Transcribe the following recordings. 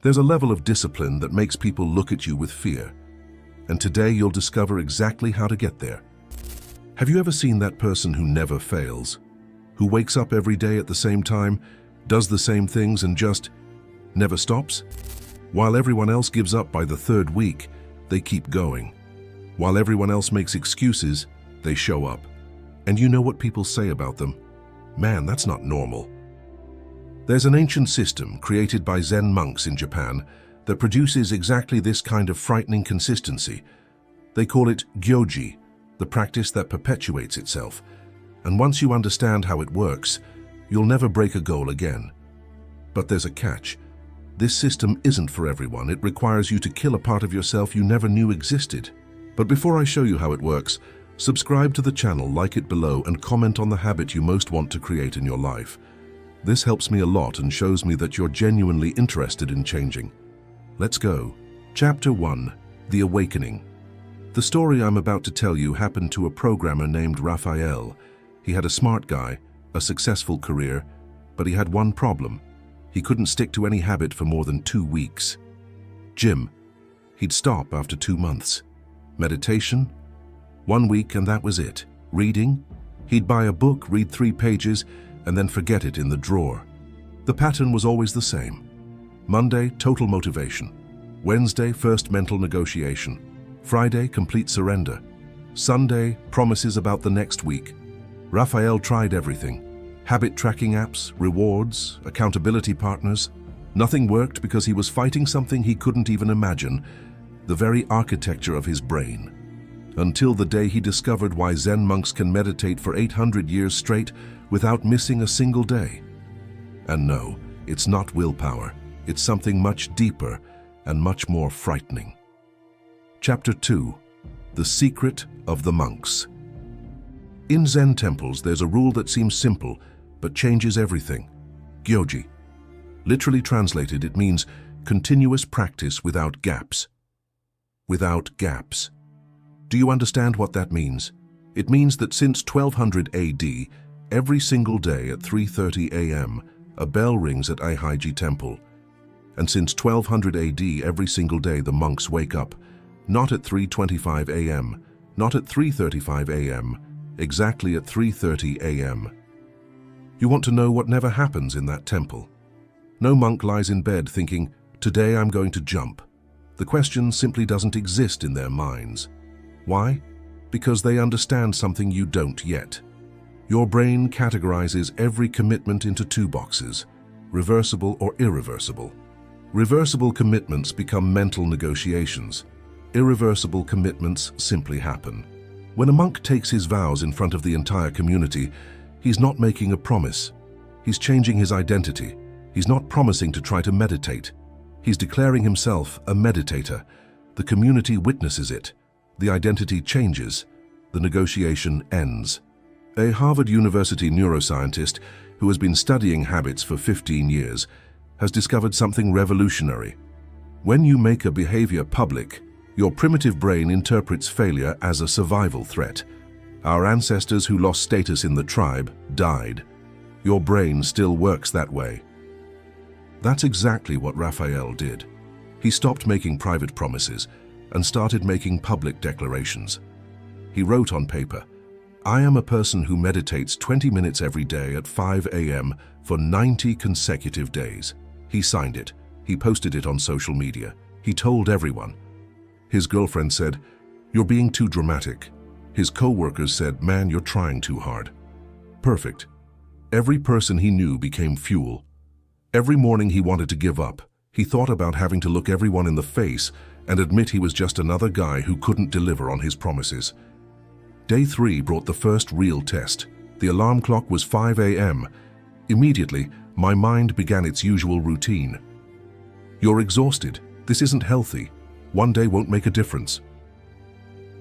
There's a level of discipline that makes people look at you with fear. And today you'll discover exactly how to get there. Have you ever seen that person who never fails? Who wakes up every day at the same time, does the same things and just never stops? While everyone else gives up by the third week, they keep going. While everyone else makes excuses, they show up. And you know what people say about them? Man, that's not normal. There's an ancient system created by Zen monks in Japan that produces exactly this kind of frightening consistency. They call it gyoji, the practice that perpetuates itself. And once you understand how it works, you'll never break a goal again. But there's a catch. This system isn't for everyone. It requires you to kill a part of yourself you never knew existed. But before I show you how it works, subscribe to the channel, like it below, and comment on the habit you most want to create in your life. This helps me a lot and shows me that you're genuinely interested in changing. Let's go. Chapter 1. The Awakening. The story I'm about to tell you happened to a programmer named Raphael. He had a smart guy, a successful career, but he had one problem. He couldn't stick to any habit for more than 2 weeks. Gym. He'd stop after 2 months. Meditation? 1 week and that was it. Reading? He'd buy a book, read 3 pages, and then forget it in the drawer. The pattern was always the same. Monday, total motivation. Wednesday, first mental negotiation. Friday, complete surrender. Sunday, promises about the next week. Raphael tried everything. Habit tracking apps, rewards, accountability partners. Nothing worked because he was fighting something he couldn't even imagine, the very architecture of his brain. Until the day he discovered why Zen monks can meditate for 800 years straight without missing a single day. And no, it's not willpower. It's something much deeper and much more frightening. Chapter 2. The Secret of the Monks. In Zen temples, there's a rule that seems simple, but changes everything. Gyoji. Literally translated, it means continuous practice without gaps. Without gaps. Do you understand what that means? It means that since 1200 AD, every single day at 3:30 a.m., a bell rings at Aisi temple. And since 1200 AD, every single day the monks wake up, not at 3:25 a.m., not at 3:35 a.m., exactly at 3:30 a.m. You want to know what never happens in that temple? No monk lies in bed thinking, today I'm going to jump. The question simply doesn't exist in their minds. Why? Because they understand something you don't yet. Your brain categorizes every commitment into 2 boxes, reversible or irreversible. Reversible commitments become mental negotiations. Irreversible commitments simply happen. When a monk takes his vows in front of the entire community, he's not making a promise. He's changing his identity. He's not promising to try to meditate. He's declaring himself a meditator. The community witnesses it. The identity changes. The negotiation ends. A Harvard University neuroscientist who has been studying habits for 15 years has discovered something revolutionary. When you make a behavior public, your primitive brain interprets failure as a survival threat. Our ancestors who lost status in the tribe died. Your brain still works that way. That's exactly what Raphael did. He stopped making private promises and started making public declarations. He wrote on paper, I am a person who meditates 20 minutes every day at 5 a.m. for 90 consecutive days. He signed it. He posted it on social media. He told everyone. His girlfriend said, you're being too dramatic. His co-workers said, man, you're trying too hard. Perfect. Every person he knew became fuel. Every morning he wanted to give up. He thought about having to look everyone in the face and admit he was just another guy who couldn't deliver on his promises. Day 3 brought the first real test. The alarm clock was 5 a.m. Immediately, my mind began its usual routine. You're exhausted. This isn't healthy. One day won't make a difference.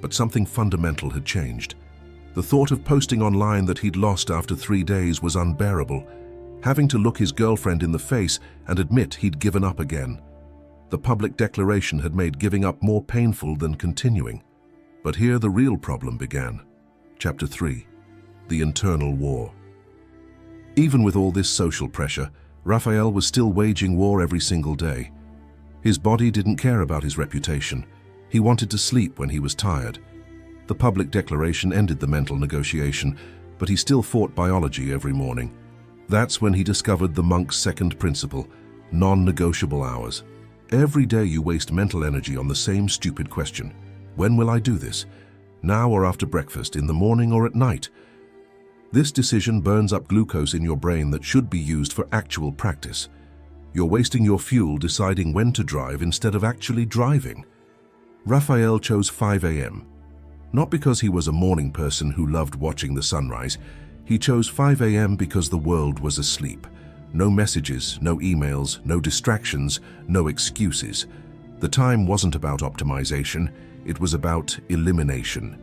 But something fundamental had changed. The thought of posting online that he'd lost after 3 days was unbearable. Having to look his girlfriend in the face and admit he'd given up again. The public declaration had made giving up more painful than continuing. But here the real problem began. Chapter 3. The Internal War. Even with all this social pressure, Raphael was still waging war every single day. His body didn't care about his reputation. He wanted to sleep when he was tired. The public declaration ended the mental negotiation, but he still fought biology every morning. That's when he discovered the monk's second principle, non-negotiable hours. Every day you waste mental energy on the same stupid question. When will I do this? Now or after breakfast, in the morning or at night? This decision burns up glucose in your brain that should be used for actual practice. You're wasting your fuel deciding when to drive instead of actually driving. Raphael chose 5 a.m. Not because he was a morning person who loved watching the sunrise. He chose 5 a.m. because the world was asleep. No messages, no emails, no distractions, no excuses. The time wasn't about optimization, it was about elimination.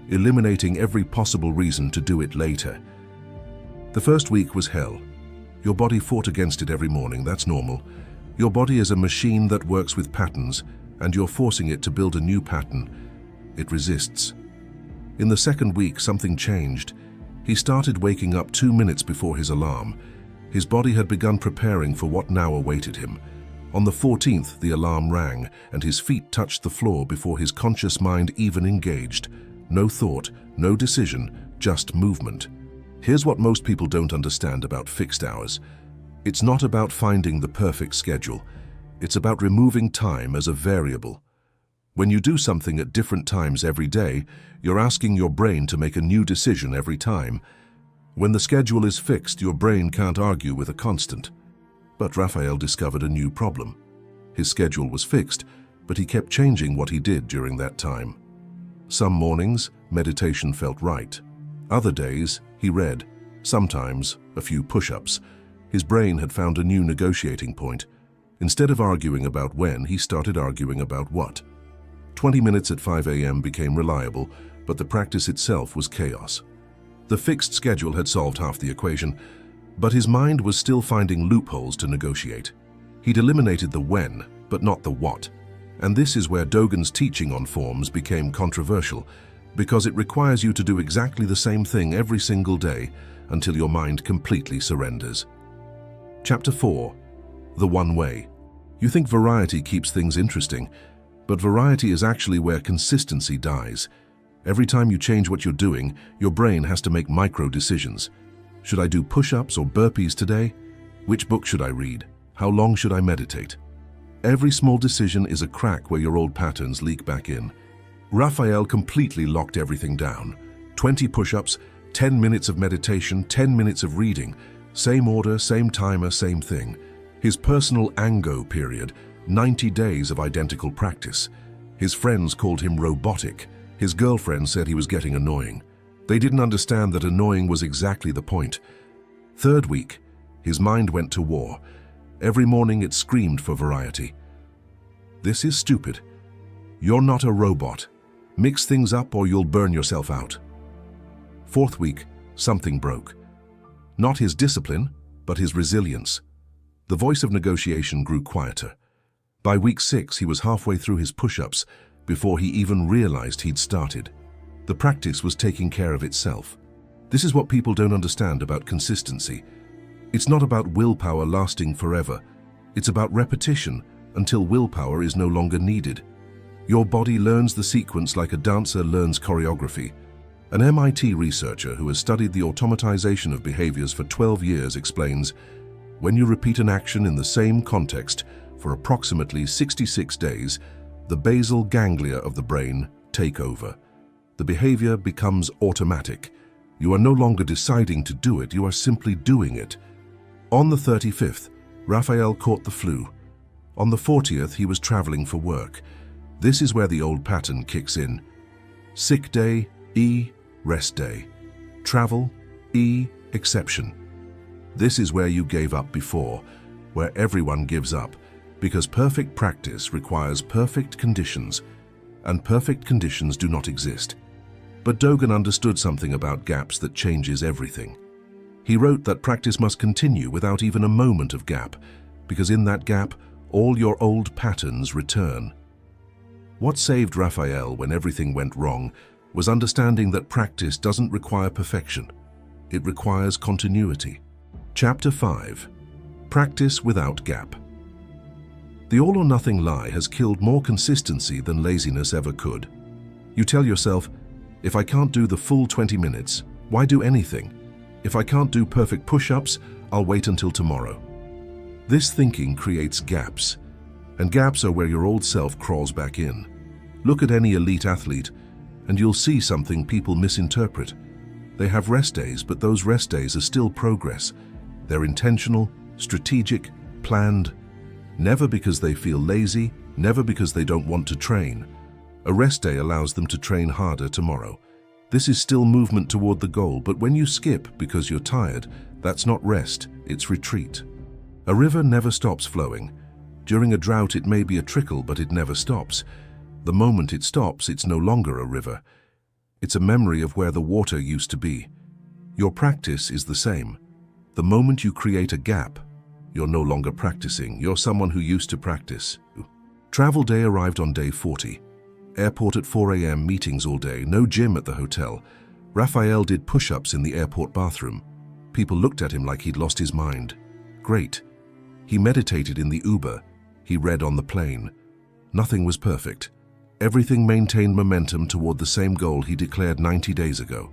Eliminating every possible reason to do it later. The first week was hell. Your body fought against it every morning, that's normal. Your body is a machine that works with patterns, and you're forcing it to build a new pattern. It resists. In the second week, something changed. He started waking up 2 minutes before his alarm. His body had begun preparing for what now awaited him. On the 14th, the alarm rang, and his feet touched the floor before his conscious mind even engaged. No thought, no decision, just movement. Here's what most people don't understand about fixed hours. It's not about finding the perfect schedule. It's about removing time as a variable. When you do something at different times every day, you're asking your brain to make a new decision every time. When the schedule is fixed, your brain can't argue with a constant. But Raphael discovered a new problem. His schedule was fixed, but he kept changing what he did during that time. Some mornings, meditation felt right. Other days, he read. Sometimes, a few push-ups. His brain had found a new negotiating point. Instead of arguing about when, he started arguing about what. 20 minutes at 5 a.m. became reliable, but the practice itself was chaos. The fixed schedule had solved half the equation, but his mind was still finding loopholes to negotiate. He'd eliminated the when, but not the what. And this is where Dogen's teaching on forms became controversial, because it requires you to do exactly the same thing every single day until your mind completely surrenders. Chapter 4. The One Way. You think variety keeps things interesting, but variety is actually where consistency dies. Every time you change what you're doing, your brain has to make micro-decisions. Should I do push-ups or burpees today? Which book should I read? How long should I meditate? Every small decision is a crack where your old patterns leak back in. Raphael completely locked everything down. 20 push-ups, 10 minutes of meditation, 10 minutes of reading. Same order, same timer, same thing. His personal Ango period, 90 days of identical practice. His friends called him robotic. His girlfriend said he was getting annoying. They didn't understand that annoying was exactly the point. Third week, his mind went to war. Every morning it screamed for variety. This is stupid. You're not a robot. Mix things up or you'll burn yourself out. Fourth week, something broke. Not his discipline, but his resilience. The voice of negotiation grew quieter. By week 6, he was halfway through his push-ups before he even realized he'd started. The practice was taking care of itself. This is what people don't understand about consistency. It's not about willpower lasting forever. It's about repetition until willpower is no longer needed. Your body learns the sequence like a dancer learns choreography. An MIT researcher who has studied the automatization of behaviors for 12 years explains, when you repeat an action in the same context for approximately 66 days, the basal ganglia of the brain take over. The behavior becomes automatic. You are no longer deciding to do it, you are simply doing it. On the 35th, Raphael caught the flu. On the 40th, he was traveling for work. This is where the old pattern kicks in. Sick day, E, rest day. Travel, E, exception. This is where you gave up before, where everyone gives up, because perfect practice requires perfect conditions, and perfect conditions do not exist. But Dogen understood something about gaps that changes everything. He wrote that practice must continue without even a moment of gap, because in that gap, all your old patterns return. What saved Raphael when everything went wrong was understanding that practice doesn't require perfection. It requires continuity. Chapter 5. Practice without gap. The all-or-nothing lie has killed more consistency than laziness ever could. You tell yourself, if I can't do the full 20 minutes, why do anything? If I can't do perfect push-ups, I'll wait until tomorrow. This thinking creates gaps, and gaps are where your old self crawls back in. Look at any elite athlete, and you'll see something people misinterpret. They have rest days, but those rest days are still progress. They're intentional, strategic, planned. Never because they feel lazy, never because they don't want to train. A rest day allows them to train harder tomorrow. This is still movement toward the goal, but when you skip because you're tired, that's not rest, it's retreat. A river never stops flowing. During a drought it may be a trickle, but it never stops. The moment it stops, it's no longer a river. It's a memory of where the water used to be. Your practice is the same. The moment you create a gap, you're no longer practicing. You're someone who used to practice. Travel day arrived on day 40. Airport at 4 a.m., meetings all day, no gym at the hotel. Raphael did push-ups in the airport bathroom. People looked at him like he'd lost his mind. Great. He meditated in the Uber. He read on the plane. Nothing was perfect. Everything maintained momentum toward the same goal he declared 90 days ago.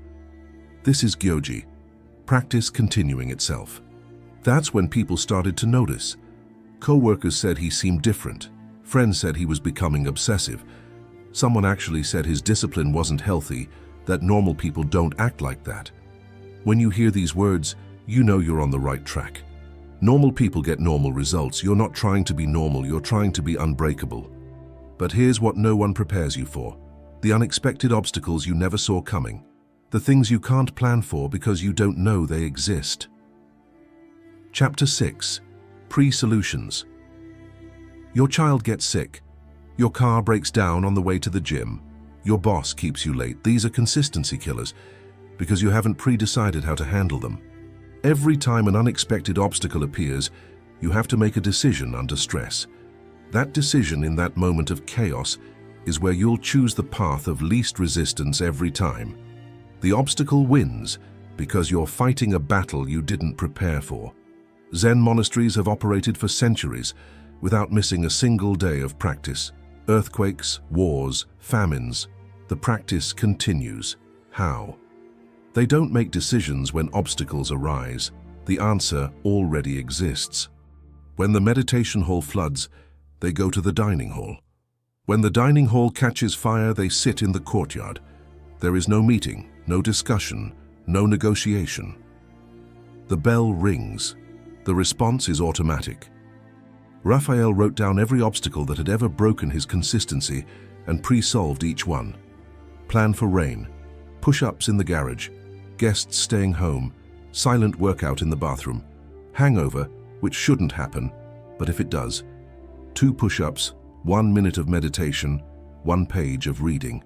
This is Gyoji, practice continuing itself. That's when people started to notice. Co-workers said he seemed different. Friends said he was becoming obsessive. Someone actually said his discipline wasn't healthy, that normal people don't act like that. When you hear these words, you know you're on the right track. Normal people get normal results. You're not trying to be normal, you're trying to be unbreakable. But here's what no one prepares you for. The unexpected obstacles you never saw coming. The things you can't plan for because you don't know they exist. Chapter 6. Pre-solutions. Your child gets sick. Your car breaks down on the way to the gym. Your boss keeps you late. These are consistency killers because you haven't pre-decided how to handle them. Every time an unexpected obstacle appears, you have to make a decision under stress. That decision in that moment of chaos is where you'll choose the path of least resistance every time. The obstacle wins because you're fighting a battle you didn't prepare for. Zen monasteries have operated for centuries without missing a single day of practice. Earthquakes, wars, famines, the practice continues. How? They don't make decisions when obstacles arise. The answer already exists. When the meditation hall floods, they go to the dining hall. When the dining hall catches fire, they sit in the courtyard. There is no meeting, no discussion, no negotiation. The bell rings. The response is automatic. Raphael wrote down every obstacle that had ever broken his consistency and pre-solved each one. Plan for rain, push-ups in the garage, guests staying home, silent workout in the bathroom, hangover, which shouldn't happen, but if it does, 2 push-ups, 1 minute of meditation, 1 page of reading.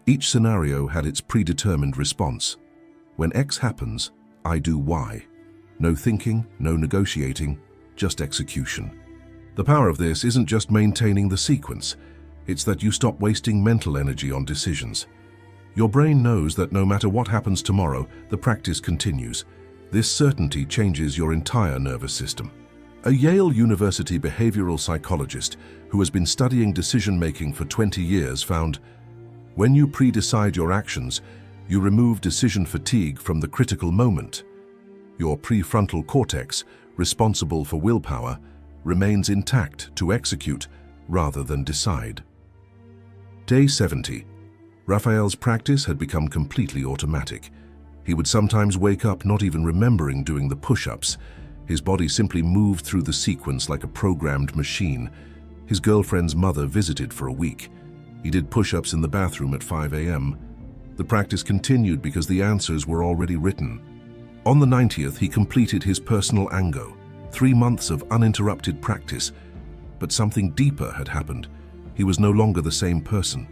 Each scenario had its predetermined response. When X happens, I do Y. No thinking, no negotiating, just execution. The power of this isn't just maintaining the sequence, it's that you stop wasting mental energy on decisions. Your brain knows that no matter what happens tomorrow, the practice continues. This certainty changes your entire nervous system. A Yale University behavioral psychologist who has been studying decision-making for 20 years found, when you pre-decide your actions, you remove decision fatigue from the critical moment. Your prefrontal cortex, responsible for willpower, remains intact to execute rather than decide. Day 70. Raphael's practice had become completely automatic. He would sometimes wake up not even remembering doing the push-ups. His body simply moved through the sequence like a programmed machine. His girlfriend's mother visited for a week. He did push-ups in the bathroom at 5 a.m. The practice continued because the answers were already written. On the 90th, he completed his personal ango, 3 months of uninterrupted practice. But something deeper had happened. He was no longer the same person.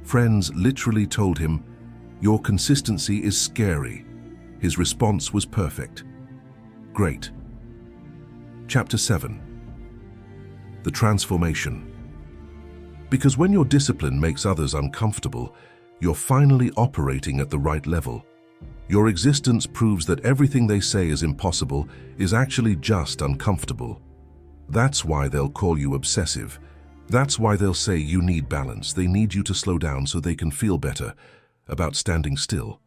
Friends literally told him, "Your consistency is scary." His response was perfect. Great. Chapter 7. The transformation. Because when your discipline makes others uncomfortable, you're finally operating at the right level. Your existence proves that everything they say is impossible is actually just uncomfortable. That's why they'll call you obsessive. That's why they'll say you need balance. They need you to slow down so they can feel better about standing still.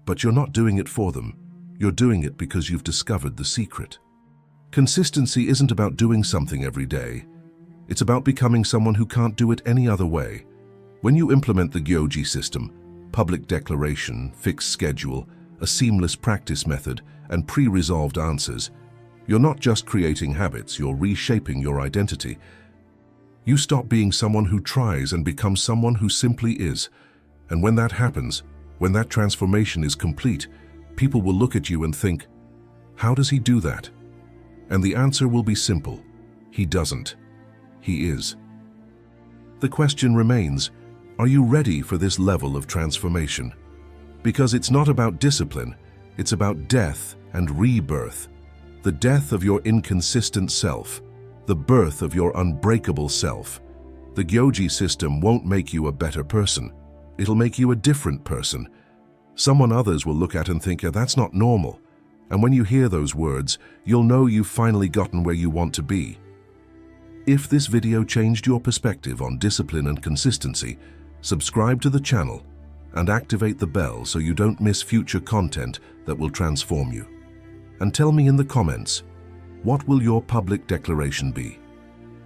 But you're not doing it for them. You're doing it because you've discovered the secret. Consistency isn't about doing something every day. It's about becoming someone who can't do it any other way. When you implement the gyoji system, public declaration, fixed schedule, a seamless practice method, and pre-resolved answers, you're not just creating habits, you're reshaping your identity. You stop being someone who tries and become someone who simply is. And when that happens, when that transformation is complete, people will look at you and think, how does he do that? And the answer will be simple. He doesn't. He is. The question remains, are you ready for this level of transformation? Because it's not about discipline, it's about death and rebirth. The death of your inconsistent self, the birth of your unbreakable self. The gyoji system won't make you a better person. It'll make you a different person. Someone others will look at and think, yeah, that's not normal. And when you hear those words, you'll know you've finally gotten where you want to be. If this video changed your perspective on discipline and consistency, subscribe to the channel and activate the bell so you don't miss future content that will transform you. And tell me in the comments, what will your public declaration be?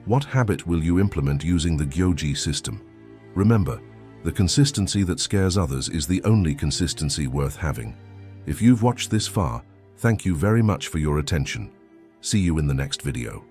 What habit will you implement using the gyoji system? Remember, the consistency that scares others is the only consistency worth having. If you've watched this far, thank you very much for your attention. See you in the next video.